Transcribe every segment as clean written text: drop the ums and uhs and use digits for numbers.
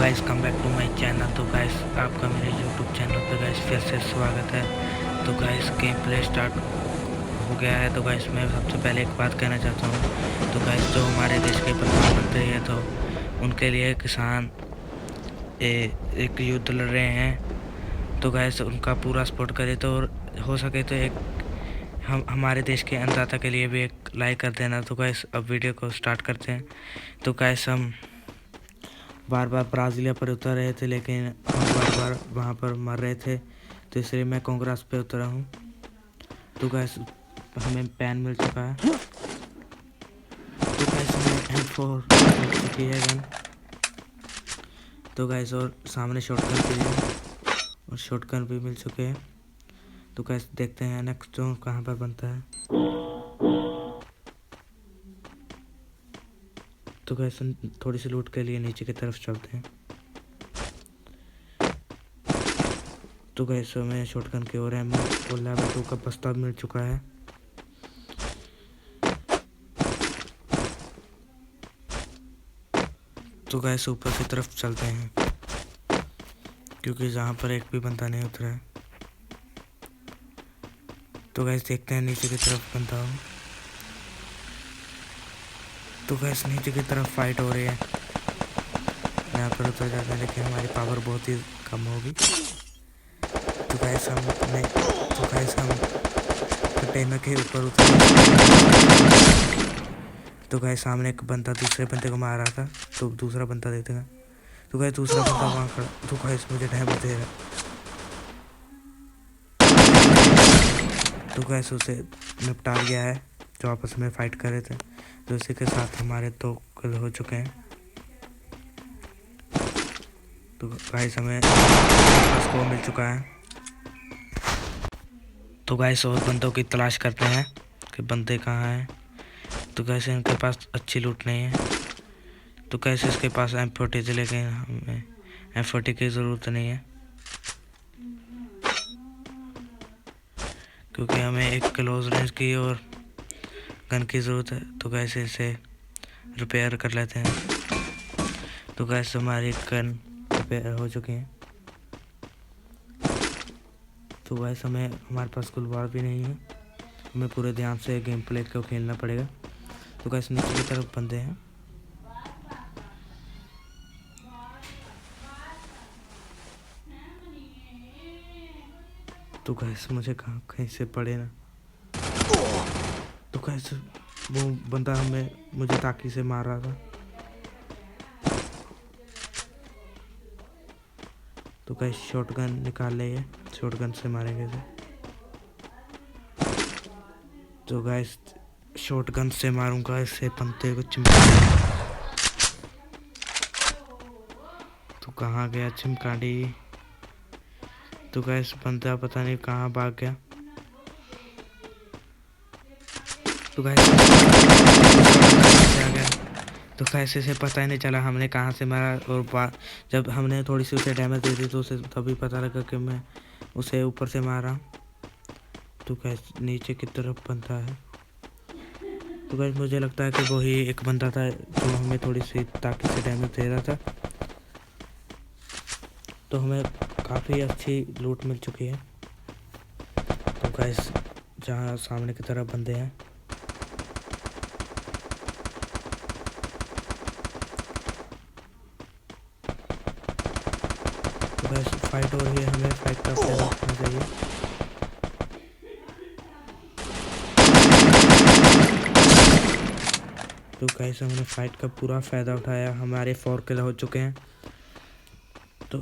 Guys come back to my channel. तो guys आपका मेरे यूट्यूब चैनल पे गाइस फिर से स्वागत है। तो गाइस गेम प्ले स्टार्ट हो गया है। तो गाइस मैं सबसे पहले एक बात कहना चाहता हूँ। तो गाइस जो हमारे देश के प्रधानमंत्री है तो उनके लिए किसान एक युद्ध लड़ रहे हैं। तो गाइस उनका पूरा सपोर्ट करें तो हो सके तो एक हमारे देश के अन्नदाता के लिए भी एक लाइक कर देना। तो गाइस अब वीडियो को स्टार्ट करते हैं। तो गाइस हम बार बार ब्राज़ीलिया पर उतर रहे थे लेकिन हम बार बार वहाँ पर मर रहे थे, तो इसलिए मैं कांग्रेस पे उतरा हूँ। तो गैस हमें पैन मिल चुका है। तो गैस हमें M4 मिल चुकी है गन। तो गैस और सामने शॉटगन भी है और शॉटगन भी मिल चुके हैं। तो गैस देखते हैं नेक्स्ट जोन कहाँ पर बनता है। तो गैस थोड़ी सी लूट के लिए नीचे की तरफ चलते हैं। तो गैस हमें शॉटगन की और एमो और लेवल 2 का बस्ता मिल चुका है। तो गैस ऊपर की तरफ चलते हैं क्योंकि जहाँ पर एक भी बंदा नहीं उतरा है। तो गैस देखते हैं नीचे की तरफ बंदा हो। तो गैस नीचे की तरफ फाइट हो रही है। यहाँ पर उतर जाता है लेकिन हमारी पावर बहुत ही कम होगी। तो गैस हम कंटेनर के ऊपर उतर। तो गैस सामने एक बंदा दूसरे बंदे को मार रहा था, तो दूसरा बंदा देखेगा। तो गैस दूसरा बंदा वहाँ खड़ा। तो गैस मुझे डैमेज दे रहा। तो गैस उसे निपटा गया है जो आपस में फाइट कर रहे थे। तो इसी के साथ हमारे 2 किल हो चुके हैं। तो गाइस हमें स्कोर मिल चुका है। तो गाइस और बंदों की तलाश करते हैं कि बंदे कहाँ हैं। तो गाइस इनके पास अच्छी लूट नहीं है। तो गाइस इसके पास M40 थी लेकिन हमें M40 की ज़रूरत नहीं है क्योंकि हमें एक क्लोज रेंज की और गन की ज़रूरत है। तो गाइस इसे रिपेयर कर लेते हैं। तो गाइस हमारी गन रिपेयर हो चुकी है। तो गाइस हमारे पास गुलबार भी नहीं है। हमें पूरे ध्यान से गेम प्ले को खेलना पड़ेगा। तो गाइस नीचे की तरफ बंदे हैं। तो गाइस मुझे कहीं से पड़े ना। तो गाइस वो बंदा मुझे ताकी से मार रहा था। तो गाइस शॉटगन निकाल ले, शॉटगन से मारेंगे इसे। तो गाइस शॉटगन से मारूंगा इसे, बंदे को चिमकांडी। तो कहाँ गया चिमकांडी। तो गाइस बंदा पता नहीं कहाँ भाग गया। तो गाइस आ गया। तो कैसे से पता ही नहीं चला हमने कहाँ से मारा। और जब हमने थोड़ी सी उसे डैमेज दे दी तो उसे तभी पता लगा कि मैं उसे ऊपर से मारा। तो कैसे नीचे की तरफ बंदा है। तो गाइस मुझे लगता है कि वो ही एक बंदा था जो हमें थोड़ी सी ताकि से डैमेज दे रहा था। तो हमें काफ़ी अच्छी लूट मिल चुकी है। तो गाइस जहाँ सामने की तरफ बंदे हैं। तो गाइस फाइट हो रही है, हमें फाइट का फायदा उठाना चाहिए। तो गाइस हमने फाइट का पूरा फ़ायदा उठाया। हमारे 4 किल हो चुके हैं। तो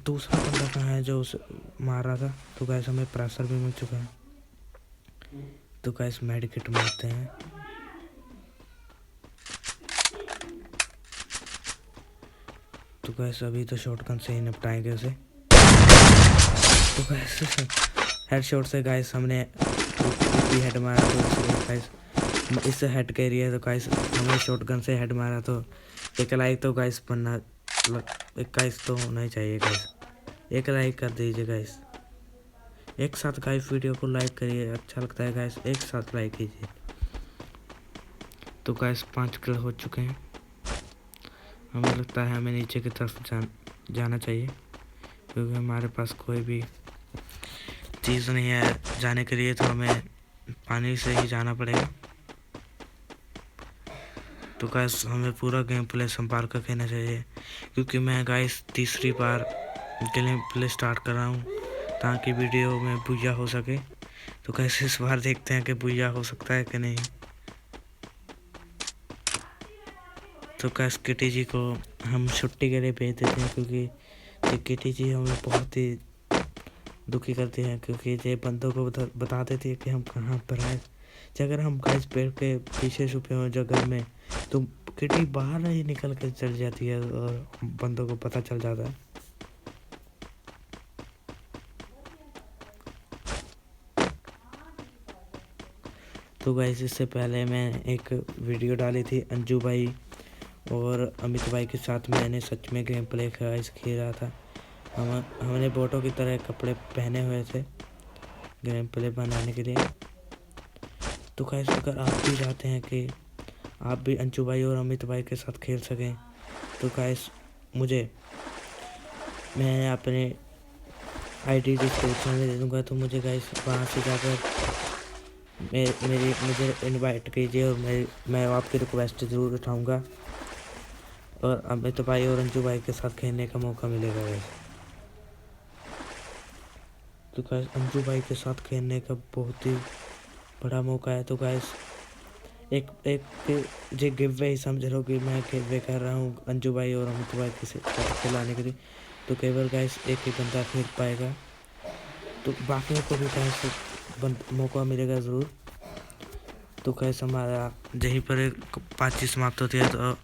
दूसरा बंदा कहाँ है जो उसे मार रहा था। तो गाइस हमें प्रेशर भी मिल चुका है। तो गाइस मेडिकेट मारते हैं। तो गाइस अभी तो शॉटगन से ही निपटाएंगे उसे। तो गाइस हेडशॉट से गाइस हमने हेड मारा। तो गाइस इससे हेड कह रही है। तो गाइस हमें शॉटगन से हेड मारा। तो एक लाइक तो गाइस बनना, एक गाइस तो होना ही चाहिए गाइस। एक लाइक कर दीजिए गाइस। एक साथ गाइस वीडियो को लाइक करिए, अच्छा लगता है गाइस, एक साथ लाइक कीजिए। तो गाइस 5 किल हो चुके हैं हमें लगता है हमें नीचे की तरफ जाना चाहिए, क्योंकि हमारे पास कोई भी चीज़ नहीं है जाने के लिए, तो हमें पानी से ही जाना पड़ेगा। तो गाइस हमें पूरा गेम प्ले संभाल कर खेलना चाहिए, क्योंकि मैं गाइस तीसरी बार गेम प्ले स्टार्ट कर रहा हूँ ताकि वीडियो में बुया हो सके। तो गाइस इस बार देखते हैं कि बुया हो सकता है कि नहीं। तो गाइस किटी जी को हम छुट्टी के लिए भेज देते हैं, क्योंकि किटी जी हमें बहुत ही दुखी करती हैं, क्योंकि ये बंदों को बता देती है कि हम कहाँ पर हैं। अगर हम गाइस पेड़ के पीछे छुपे हो जगह में, तो किटी बाहर ही निकल कर चल जाती है और बंदों को पता चल जाता है। तो गाइस इससे पहले मैं एक वीडियो डाली थी अंजू भाई और अमित भाई के साथ, मैंने सच में गेम प्ले गाइस खेल रहा था। हमने बोटों की तरह कपड़े पहने हुए थे गेम प्ले बनाने के लिए। तो गाइस अगर आप भी चाहते हैं कि आप भी अंशु भाई और अमित भाई के साथ खेल सकें, तो गाइस मैं अपने आईडी डिस्क्रिप्शन में दे दूंगा। तो मुझे गाइस वहाँ से जाकर मुझे इनवाइट कीजिए और मैं आपकी रिक्वेस्ट ज़रूर उठाऊंगा और अमित भाई और अंशु भाई के साथ खेलने का मौका मिलेगा गाइस। तो गाइस अंशु भाई के साथ खेलने का बहुत ही बड़ा मौका है। तो गाइस एक जो गिव वे ही समझ लो कि मैं गिव वे कर रहा हूँ अंशु भाई और अमित भाई के साथ खिलाने के लिए। तो केवल गाइस एक ही बंदा खेल पाएगा, तो बाकियों को भी गाइस मौका मिलेगा ज़रूर। तो गाइस हमारा यहीं पर एक बातचीत समाप्त होती है। तो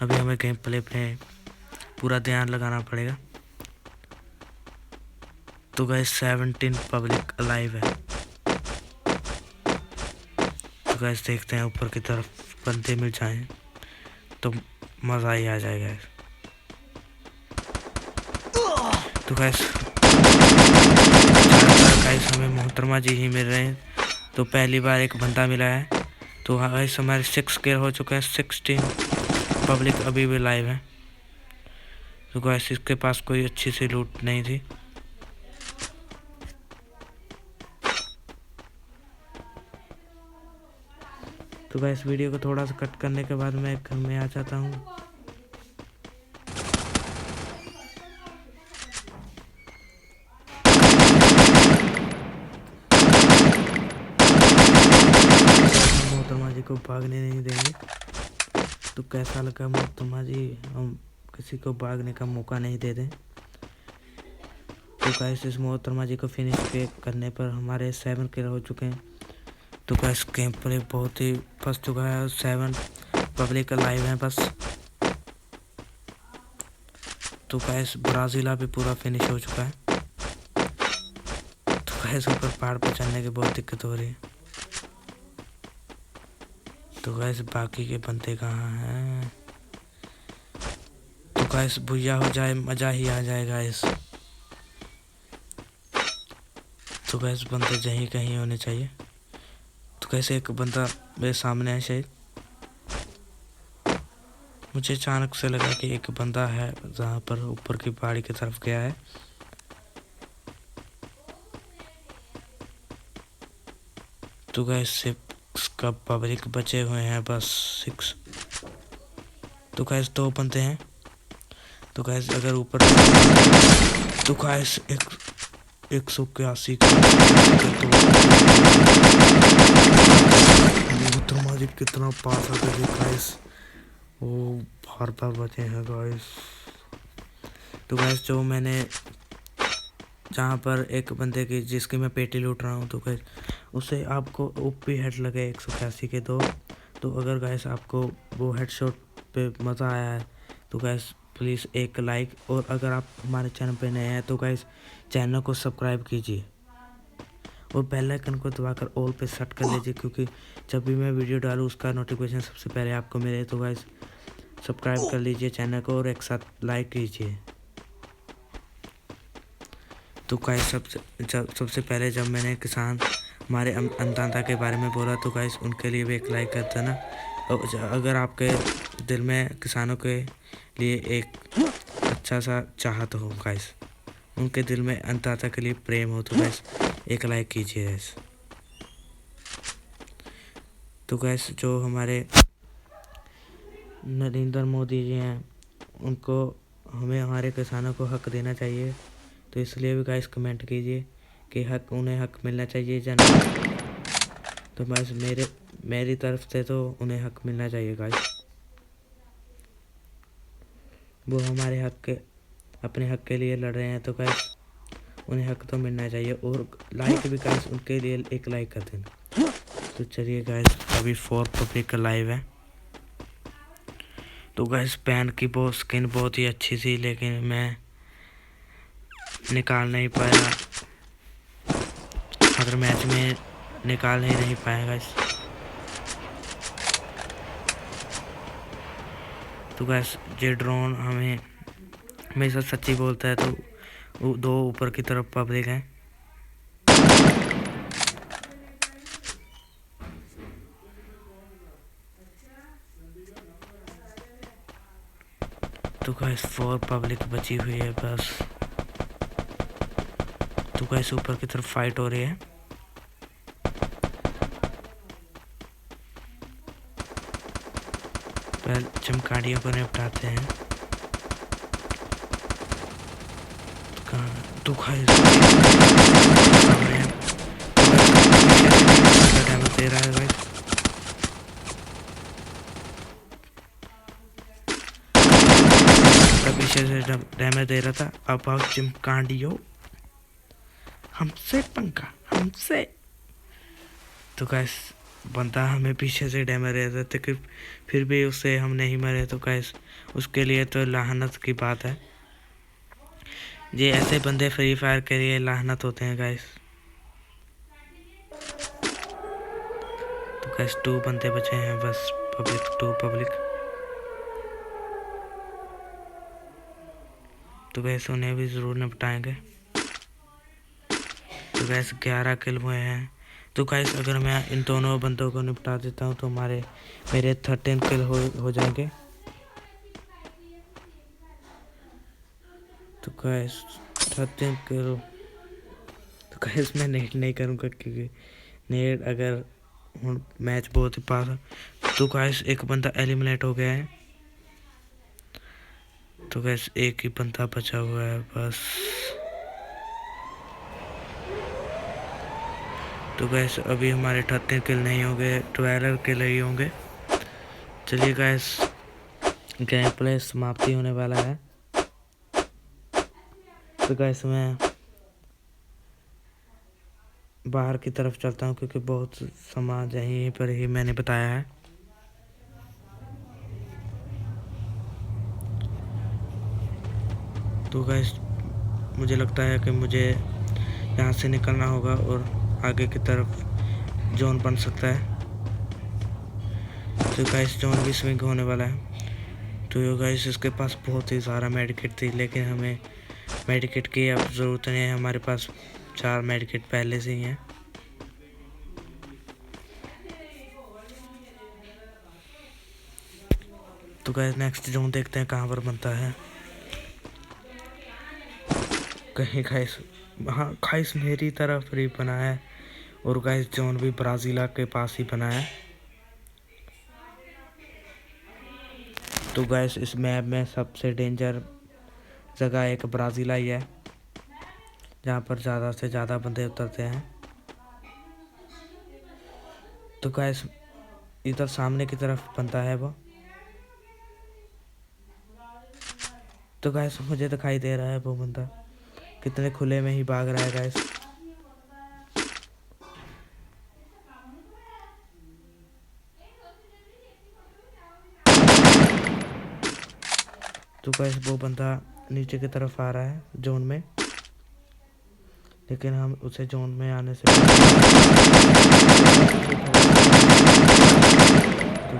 अभी हमें गेम प्ले पे पूरा ध्यान लगाना पड़ेगा। तो गाइस 17 पब्लिक अलाइव है। तो गाइस देखते हैं ऊपर की तरफ बंदे मिल जाएं तो मज़ा ही आ जाएगा। तो गाइस हमें मोहतरमा जी ही मिल रहे हैं। तो पहली बार एक बंदा मिला है। तो गाइस हमारे 6 किल हो चुका है, 16 पब्लिक अभी भी लाइव है। तो गाइस इसके पास कोई अच्छी सी लूट नहीं थी। तो गाइस वीडियो को थोड़ा सा कट करने के बाद मैं घर में आ जाता हूँ। मोहतरमा जी को भागने नहीं देंगे। तो कैसा लगा मोहतरमा जी, हम किसी को भागने का मौका नहीं दे दें। तो गाइस इस मोहतरमा जी को फिनिश करने पर हमारे 7 किल हो चुके हैं। तो गाइस गेम प्ले बहुत ही फंस चुका है, 7 पब्लिक लाइव है बस। तो गाइस ब्राज़ीला भी पूरा फिनिश हो चुका है। तो गाइस ऊपर पहाड़ पर चढ़ने की बहुत दिक्कत हो रही है। तो गाइस बाकी के बंदे कहाँ हैं? तो गाइस भुया हो जाए मज़ा ही आ जाए गाइस। तो गाइस बंदे यहीं कहीं होने चाहिए। तो गाइस एक बंदा मेरे सामने है शायद। मुझे अचानक से लगा कि एक बंदा है जहाँ पर ऊपर की पहाड़ी की तरफ गया है। तो गाइस 6 का पब्लिक बचे हुए हैं बस 6। तो गाइस 2 बंदे हैं। तो गाइस अगर ऊपर तो गाइस 181 मोहतरमा जी कितना पास आ गए गाइस, वो बार बचे हैं गाइस। तो गाइस जो मैंने जहाँ पर एक बंदे की जिसकी मैं पेटी लूट रहा हूँ, तो गाइस उसे आपको ओपी हेड लगे 181 के 2। तो अगर गाइस आपको वो हेडशॉट पे मज़ा आया है तो गाइस प्लीज़ एक लाइक, और अगर आप हमारे चैनल पे नए हैं तो गाइस चैनल को सब्सक्राइब कीजिए और बेल आइकन को दबाकर ऑल पे सेट कर लीजिए, क्योंकि जब भी मैं वीडियो डालूँ उसका नोटिफिकेशन सबसे पहले आपको मिले। तो गाइस सब्सक्राइब कर लीजिए चैनल को और एक साथ लाइक कीजिए। तो गाइस सबसे पहले जब मैंने किसान हमारे अन्नदाता के बारे में बोला, तो गाइस उनके लिए भी एक लाइक कर देना। और अगर आपके दिल में किसानों के लिए एक अच्छा सा चाहत हो गाइस, उनके दिल में अन्नदाता के लिए प्रेम हो तो गाइस एक लाइक कीजिए गाइस। तो गाइस जो हमारे नरेंद्र मोदी जी हैं उनको हमें हमारे किसानों को हक देना चाहिए, तो इसलिए भी गाइस कमेंट कीजिए कि उन्हें हक मिलना चाहिए या नहीं। तो बस मेरी तरफ से तो उन्हें हक मिलना चाहिए गाइस। वो हमारे अपने हक के लिए लड़ रहे हैं, तो गाइस उन्हें हक तो मिलना चाहिए। और लाइक भी गाइस उनके लिए एक लाइक कर देना। तो चलिए गाइस अभी 4 पब्लिक का लाइव है। तो गाइस पैन की स्किन बहुत ही अच्छी थी, लेकिन मैं निकाल नहीं पाया, अगर मैच में निकाल ही नहीं पाया गाइस। तो गाइस ये ड्रोन हमेशा सच्ची बोलता है, तो 2 ऊपर की तरफ पब्लिक है। तो गाइस 4 पब्लिक बची हुई है बस। तो गाइस ऊपर की तरफ फाइट हो रही है। पहले चमगाड़ियों को निपटाते हैं। तो गाइस डैमेज दे रहा है गाइस। पीछे से डैमेज दे रहा था। अब आओ चिमकांडियो, हमसे पंखा हमसे। तो गाइस बंदा हमें पीछे से डैमेज दे रहा था, फिर भी उससे हम नहीं मरे। तो गाइस उसके लिए तो लानत की बात है। ये ऐसे बंदे फ्री फायर के लिए लानत होते हैं गाइस। तो गाइस 2 बंदे बचे हैं बस, 2 पब्लिक। तो गाइस उन्हें भी ज़रूर निपटाएंगे। तो गाइस 11 किल हुए हैं। तो गाइस अगर मैं इन दोनों बंदों को निपटा देता हूँ तो मेरे 13 किल हो जाएंगे। तो गाइस 13 किल। तो गाइस मैं नेट नहीं करूँगा, क्योंकि नेट अगर मैच बहुत ही पास है। तो गाइस एक बंदा एलिमिनेट हो गया है। तो गाइस एक ही बंदा बचा हुआ है बस। तो गाइस अभी हमारे 13 किल नहीं होंगे, 12 किल ही होंगे। चलिए गाइस गेम प्ले समाप्ति होने वाला है। तो गाइस मैं बाहर की तरफ चलता हूँ, क्योंकि बहुत समाज यहीं पर ही मैंने बताया है। तो गाइस मुझे लगता है कि मुझे यहाँ से निकलना होगा और आगे की तरफ जोन बन सकता है। तो गाइस जोन भी स्विंग होने वाला है। तो गाइस इसके पास बहुत ही सारा मेडिकेट थी, लेकिन हमें मेडिकेट की अब ज़रूरत नहीं है, हमारे पास 4 मेडिकेट पहले से ही हैं। तो गाइस नेक्स्ट जोन देखते हैं कहाँ पर बनता है। कहीं गाइस, हाँ गाइस मेरी तरफ ही बना है, और गाइस जोन भी ब्राज़ीला के पास ही बना है। तो गाइस इस मैप में सबसे डेंजर जगह एक ब्राज़ीला ही है, जहाँ पर ज़्यादा से ज़्यादा बंदे उतरते हैं। तो गाइस इधर सामने की तरफ बनता है वो। तो गाइस मुझे दिखाई दे रहा है वो बंदा कितने खुले में ही भाग रहा है गाइस। तो गाइस वो बंदा नीचे की तरफ आ रहा है जोन में, लेकिन हम उसे जोन में आने से तो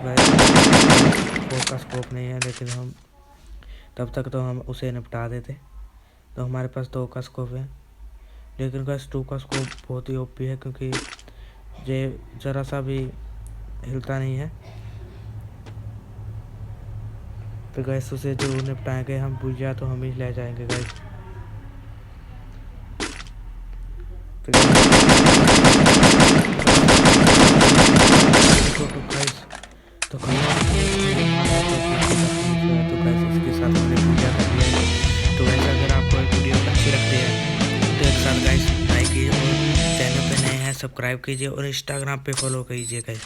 गाइस फोर का स्कोप नहीं है, लेकिन हम तब तक तो हम उसे निपटा देते। तो हमारे पास 2 का स्कोप है, लेकिन गाइस 2 का स्कोप बहुत ही ओपी है, क्योंकि ये ज़रा सा भी हिलता नहीं है। तो गैस उसे जो निपटाएंगे हम, भूल तो हम ही ले जाएंगे गैस। तो गैस तो गैस इसके साथ हमने पूजा कर लिया है। तो गैस अगर आपको ये वीडियो अच्छी लगती है तो एक साथ गैस लाइक कीजिए, और चैनल पे नए हैं सब्सक्राइब कीजिए और इंस्टाग्राम पे फॉलो कीजिए गैस।